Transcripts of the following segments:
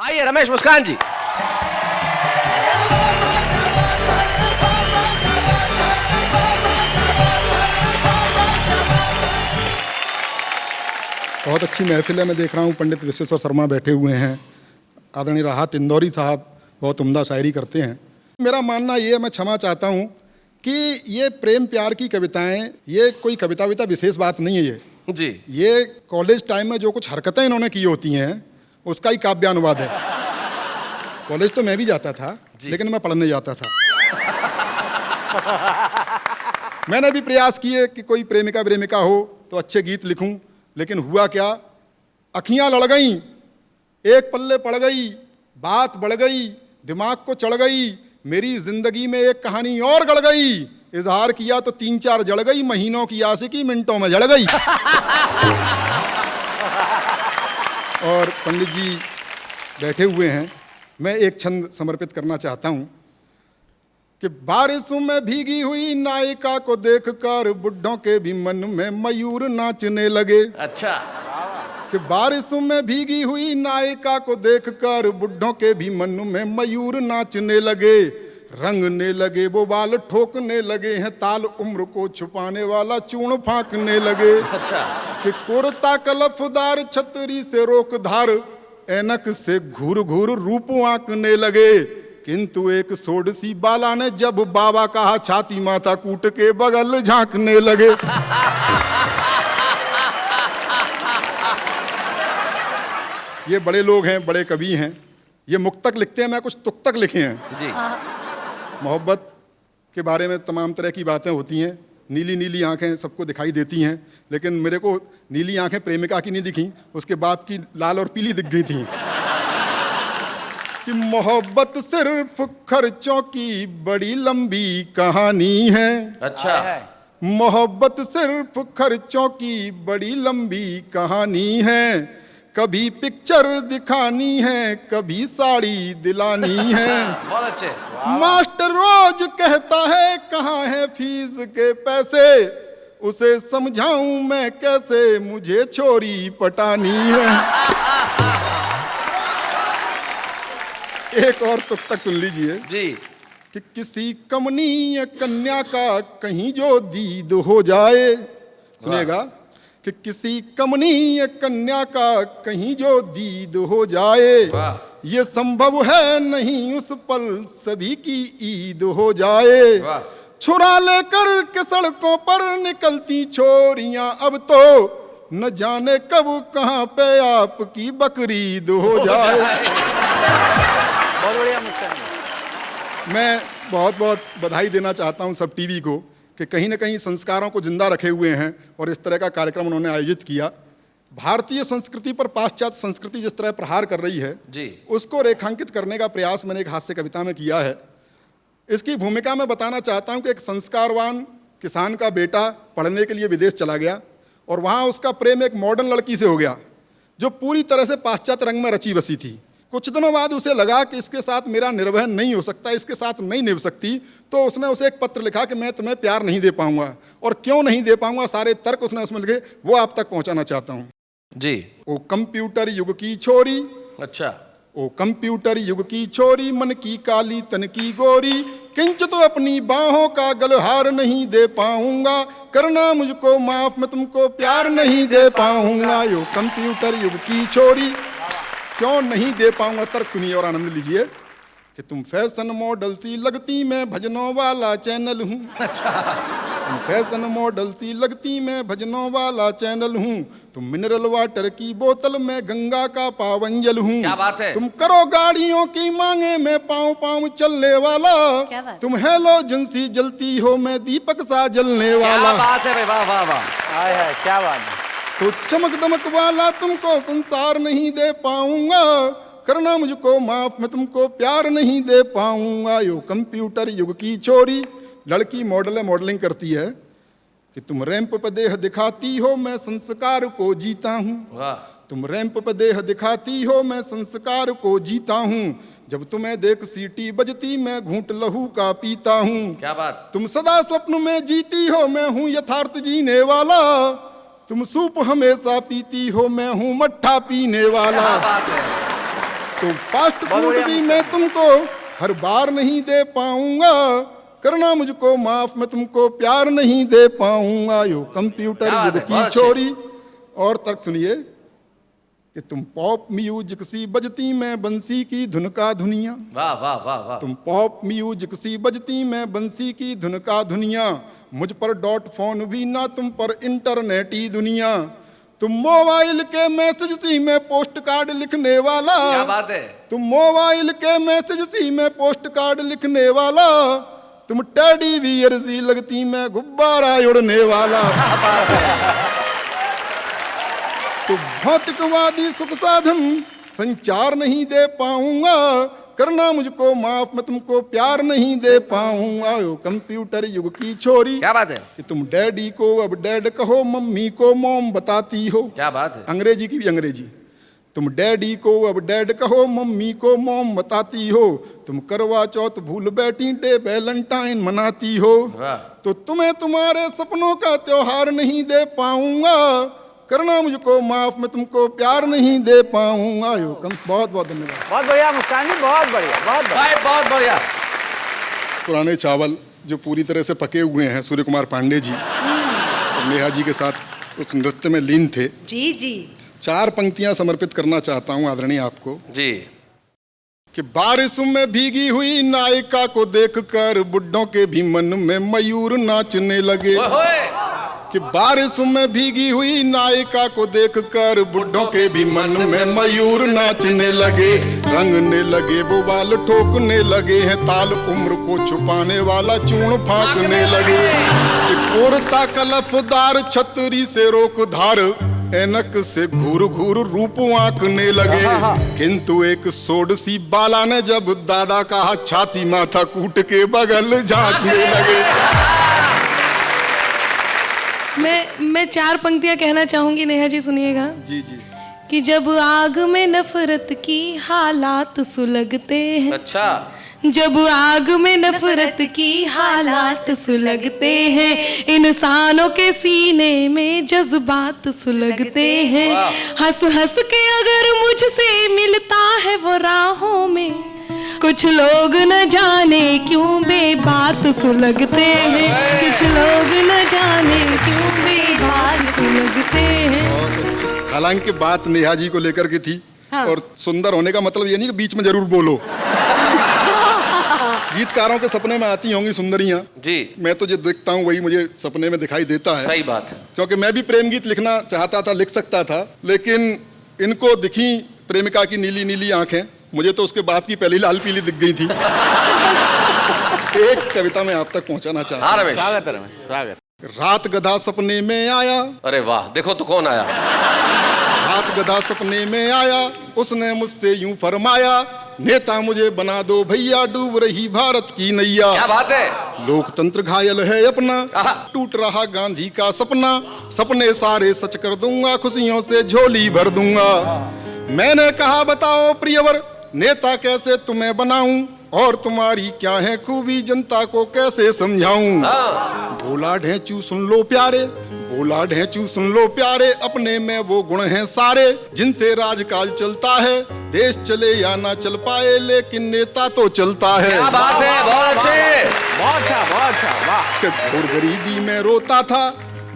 आइए रमेश मुस्कान जी। बहुत अच्छी महफिल है। मैं देख रहा हूँ पंडित विश्वेश्वर शर्मा बैठे हुए हैं। आदरणीय राहत इंदौरी साहब बहुत उम्दा शायरी करते हैं। मेरा मानना ये है, मैं क्षमा चाहता हूँ कि ये प्रेम प्यार की कविताएं, ये कोई कविता विशेष बात नहीं है। ये कॉलेज टाइम में जो कुछ हरकतें इन्होंने की होती हैं उसका ही काव्यानुवाद है। कॉलेज तो मैं भी जाता था, लेकिन मैं पढ़ने जाता था। मैंने भी प्रयास किए कि कोई प्रेमिका प्रेमिका हो तो अच्छे गीत लिखूं, लेकिन हुआ क्या, अखियां लड़ गईं, एक पल्ले पड़ गई, बात बढ़ गई, दिमाग को चढ़ गई, मेरी जिंदगी में एक कहानी और गड़ गई। इजहार किया तो 3-4 जड़ गई, महीनों की आशिकी मिनटों में जड़ गई। और पंडित जी बैठे हुए हैं, मैं एक छंद समर्पित करना चाहता हूं कि बारिशों में भीगी हुई नायिका को देखकर बुढ़ों के भी मन में मयूर नाचने लगे। अच्छा। कि बारिशों में भीगी हुई नायिका को देखकर बुढ़ों के भी मन में मयूर नाचने लगे, रंगने लगे वो बाल ठोकने लगे हैं, ताल उम्र को छुपाने वाला चूर्ण फांकने लगे। अच्छा। कि कुर्ता कलफदार छतरी से रोक धार, ऐनक से घूर घूर रूप आंकने लगे, किंतु एक सोडसी बाला ने जब बाबा कहा छाती माथा कूट के बगल झांकने लगे। ये बड़े लोग हैं, बड़े कवि हैं, ये मुक्तक लिखते हैं, मैं कुछ तुक्तक लिखे हैं जी। मोहब्बत के बारे में तमाम तरह की बातें होती हैं। नीली नीली आंखें सबको दिखाई देती हैं, लेकिन मेरे को नीली आंखें प्रेमिका की नहीं दिखी, उसके बाप की लाल और पीली दिख गई थी। कि मोहब्बत सिर्फ खर्चों की बड़ी लंबी कहानी है। अच्छा। मोहब्बत सिर्फ खर्चों की बड़ी लंबी कहानी है, कभी पिक्चर दिखानी है, कभी साड़ी दिलानी है। बहुत अच्छे। मास्टर रोज कहता है कहाँ है फीस के पैसे, उसे समझाऊं मैं कैसे, मुझे छोरी पटानी है। एक और तुक्तक सुन लीजिए जी। कि किसी कमनीय कन्या का कहीं जो दीद हो जाए, सुनिएगा, कि किसी कमनीय कन्या का कहीं जो दीद हो जाए, ये संभव है नहीं उस पल सभी की ईद हो जाए। छुरा लेकर के सड़कों पर निकलती छोरियां अब तो, न जाने कब कहां पे आपकी बकरीद हो जाए। बहुत बढ़िया। मैं बहुत बहुत बधाई देना चाहता हूं सब टीवी को कि कहीं ना कहीं संस्कारों को जिंदा रखे हुए हैं और इस तरह का कार्यक्रम उन्होंने आयोजित किया। भारतीय संस्कृति पर पाश्चात्य संस्कृति जिस तरह प्रहार कर रही है जी, उसको रेखांकित करने का प्रयास मैंने एक हास्य कविता में किया है। इसकी भूमिका में बताना चाहता हूं कि एक संस्कारवान किसान का बेटा पढ़ने के लिए विदेश चला गया और वहाँ उसका प्रेम एक मॉडर्न लड़की से हो गया जो पूरी तरह से पाश्चात्य रंग में रची बसी थी। कुछ दिनों बाद उसे लगा कि इसके साथ मेरा निर्वहन नहीं हो सकता, इसके साथ नहीं निभ सकती, तो उसने उसे एक पत्र लिखा कि मैं तुम्हें प्यार नहीं दे पाऊंगा, और क्यों नहीं दे पाऊंगा सारे तर्क उसने उसमें लिखे, वो आप तक पहुंचाना चाहता हूं जी। ओ कंप्यूटर युग की छोरी, अच्छा। ओ कंप्यूटर युग की छोरी, मन की काली तन की गोरी, किंच तो अपनी बाहों का गलहार नहीं दे पाऊंगा, करना मुझको माफ मैं तुमको प्यार नहीं दे पाऊंगा। यो कंप्यूटर युग की छोरी, क्यों नहीं दे पाऊंगा, तर्क सुनिए और आनंद लीजिए। कि तुम फैशन मॉडल सी लगती, मैं भजनों वाला चैनल हूँ। अच्छा। तुम फैशन मॉडल सी लगती, मैं भजनों वाला चैनल हूँ, तुम मिनरल वाटर की बोतल, मैं गंगा का पावन जल हूँ। क्या बात है। तुम करो गाड़ियों की मांगे, मैं पाँव पाँव चलने वाला, तुम हेलो जिंसी जलती हो, मैं दीपक सा जलने वाला। क्या बात है भाई, वाह वाह वाह। आय हाय, क्या बात है। तो चमक दमक वाला तुमको संसार नहीं दे पाऊंगा, करना मुझको माफ मैं तुमको प्यार नहीं दे पाऊंगा। यो कंप्यूटर युग की छोरी, लड़की मॉडल है, मॉडलिंग करती है कि तुम रैंप पर देह दिखाती हो, मैं संस्कार को जीता हूँ। वाह। तुम रैंप पर देह दिखाती हो, मैं संस्कार को जीता हूँ, जब तुम्हें देख सीटी बजती, मैं घूंट लहू का पीता हूँ। क्या बात। तुम सदा स्वप्न में जीती हो, मैं हूँ यथार्थ जीने वाला, तुम सूप हमेशा पीती हो, मैं हूँ मट्ठा पीने वाला। क्या बात है। तो फास्ट बहुत फूड बढ़िया भी मुस्कान। मैं तुमको हर बार नहीं दे पाऊंगा, करना मुझको माफ, मैं तुमको प्यार नहीं दे पाऊंगा। यो कंप्यूटर क्या बात युग है, बहुत की अच्छे। छोरी। और तर्क सुनिए कि तुम पॉप म्यूजिक सी बजती, मैं बंसी की धुन का धुनिया। वाह वाह वाह वाह। तुम पॉप म्यूजिक सी बजती, मैं बंसी की धुन का धुनिया। मुझ पर डॉट फोन भी ना, तुम पर इंटरनेट ही दुनिया। तुम मोबाइल के मैसेज सी, मैं पोस्ट कार्ड लिखने वाला। क्या बात है। तुम मोबाइल के मैसेज सी, मैं पोस्ट कार्ड लिखने वाला। तुम टेडी बियर सी लगती, मैं गुब्बारा उड़ने वाला। तो भौतिकवादी सुख साधन संचार नहीं दे पाऊंगा, करना मुझको माफ, मैं तुमको प्यार नहीं दे पाऊंगा। यो कंप्यूटर युग की छोरी। क्या बात है। कि तुम डैडी को अब डैड कहो, मम्मी को मॉम बताती हो। क्या बात है। अंग्रेजी की भी अंग्रेजी। तुम डैडी को अब डैड कहो, मम्मी को मॉम बताती हो। तुम करवा चौथ भूल बैठी, डे वैलेंटाइन मनाती हो। वाह। तो तुम्हें तुम्हारे सपनों का त्योहार नहीं दे पाऊंगा, करना मुझको माफ, मैं तुमको प्यार नहीं दे पाऊंगा। यो बहुत बहुत धन्यवाद। बहुत बढ़िया मुस्कान जी, बहुत बढ़िया, बहुत बढ़िया। भाई बहुत बढ़िया। पुराने चावल जो पूरी तरह से पके हुए हैं, सूर्य कुमार पांडे जी और नेहा जी के साथ उस नृत्य में लीन थे। जी जी। 4 पंक्तियां समर्पित करना चाहता हूं आदरणीय आपको। जी। कि बारिश में भीगी हुई नायिका को देखकर बुड्ढों के भी मन में मयूर नाचने लगे। ओए होए। कि बारिश में भीगी हुई नायिका को देखकर बुड्ढों के भी मन में मयूर नाचने लगे। रंगने लगे वो बाल ठोकने लगे हैं, ताल उम्र को छुपाने वाला चूर्ण फांकने लगे। कि कोरता कलफदार छतरी से रोक धार, ऐनक से घूर घूर रूप आंकने लगे। किंतु एक सोडसी बाला ने जब दादा कहा, छाती माथा कूट के बगल झांकने लगे। मैं 4 पंक्तियां कहना चाहूंगी, नेहा जी सुनिएगा। जी जी। कि जब आग में नफरत की हालात सुलगते हैं, अच्छा। जब आग में नफरत की हालात सुलगते हैं, इंसानों के सीने में जज्बात सुलगते हैं। हंस हंस के अगर मुझसे मिलता है वो राहों में, कुछ लोग न जाने क्यों बेबात सुलगते हैं, कुछ लोग न जाने क्यों बेबात सुलगते हैं। हालांकि बात नेहा जी को लेकर के थी। हाँ। और सुंदर होने का मतलब ये नहीं कि बीच में जरूर बोलो। गीतकारों के सपने में आती होंगी सुंदरियां। जी। मैं तो जो देखता हूँ वही मुझे सपने में दिखाई देता है। सही बात है। क्योंकि मैं भी प्रेम गीत लिखना चाहता था, लिख सकता था, लेकिन इनको दिखी प्रेमिका की नीली नीली आंखें, मुझे तो उसके बाप की पहली लाल पीली दिख गई थी। एक कविता मैं आप तक पहुंचाना चाहता हाँ हूं। रमेश। स्वागत है रमेश, स्वागत। रात गधा सपने में आया, अरे वाह, देखो तो कौन आया। रात गधा सपने में आया, उसने मुझसे यूं फरमाया, नेता मुझे बना दो भैया, डूब रही भारत की नैया। क्या बात है। लोकतंत्र घायल है अपना, आहा। टूट रहा गांधी का सपना, सपने सारे सच कर दूंगा, खुशियों से झोली भर दूंगा। मैंने कहा बताओ प्रियवर, नेता कैसे तुम्हें बनाऊं, और तुम्हारी क्या है खूबी, जनता को कैसे समझाऊं। हाँ। बोला ढेंचू सुन लो प्यारे, बोला ढेंचू सुन लो प्यारे, अपने में वो गुण हैं सारे, जिनसे राजकाज चलता है, देश चले या ना चल पाए, लेकिन नेता तो चलता है। क्या बात है, बहुत अच्छे। बहुत अच्छा, बहुत अच्छा, वाह। कि घोर गरीबी में रोता था,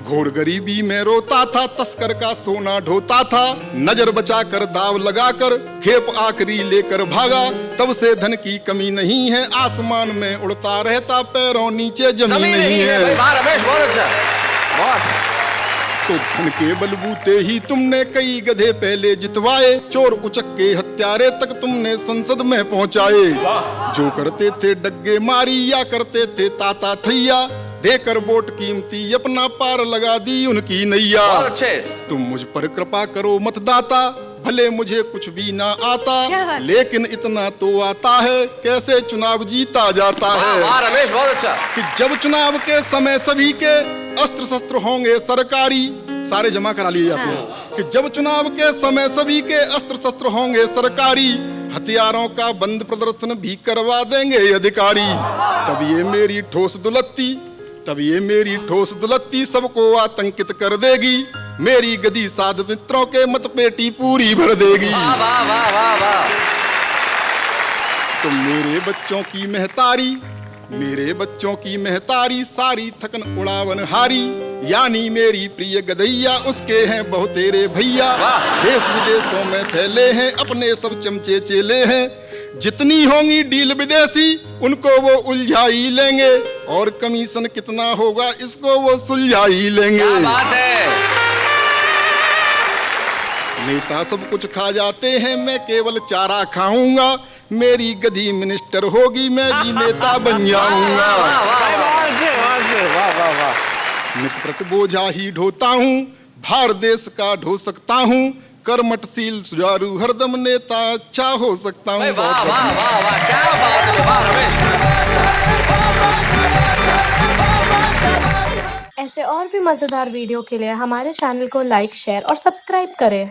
घोर गरीबी में रोता था, तस्कर का सोना ढोता था, नजर बचाकर दाव लगाकर खेप आखिरी लेकर भागा, तब से धन की कमी नहीं है, आसमान में उड़ता रहता, पैरों नीचे जमीन नहीं है। भाई वाह रमेश, बहुत अच्छा। बहुत। तो धन के बलबूते ही तुमने कई गधे पहले जितवाए, चोर उचक्के हत्यारे तक तुमने संसद में पहुंचाए। जो करते थे डग्गे मारी या करते थे ताता थैया, देकर वोट कीमती अपना पार लगा दी उनकी नैया। बहुत अच्छे। तुम मुझ पर कृपा करो मतदाता, भले मुझे कुछ भी ना आता, क्या बात? लेकिन इतना तो आता है, कैसे चुनाव जीता जाता है। वाह रमेश, बहुत अच्छा। कि जब चुनाव के समय सभी के अस्त्र शस्त्र होंगे सरकारी, सारे जमा करा लिए जाते हैं। कि जब चुनाव के समय सभी के अस्त्र शस्त्र होंगे सरकारी, हथियारों का बंद प्रदर्शन भी करवा देंगे अधिकारी। तब ये मेरी ठोस दुलत्ती, तब ये मेरी ठोस दुलत्ती सबको आतंकित कर देगी, मेरी गदी साध मित्रों के मत पेटी पूरी भर देगी। वाह वाह वाह वाह वाह। तो मेरे बच्चों की महतारी, मेरे बच्चों की महतारी सारी थकन उड़ावन हारी, यानी मेरी प्रिय गदैया उसके हैं बहुतेरे भैया। देश विदेशों में फैले हैं अपने सब चमचे चेले हैं, जितनी होंगी डील विदेशी उनको वो उलझा ही लेंगे, और कमीशन कितना होगा इसको वो सुलझा ही लेंगे। क्या बात है। नेता सब कुछ खा जाते हैं, मैं केवल चारा खाऊंगा, मेरी गधी मिनिस्टर होगी मैं भी नेता बन जाऊंगा। वाह वाह वाह। नित प्रति बोझा ही ढोता हूँ, भारत देश का ढो सकता हूँ, कर्मठशील सुचारू हरदम नेता अच्छा हो सकता हूँ। वाह वाह वाह वाह, क्या बात है, वाह रमेश। ऐसे और भी मजेदार वीडियो के लिए हमारे चैनल को लाइक, शेयर और सब्सक्राइब करें।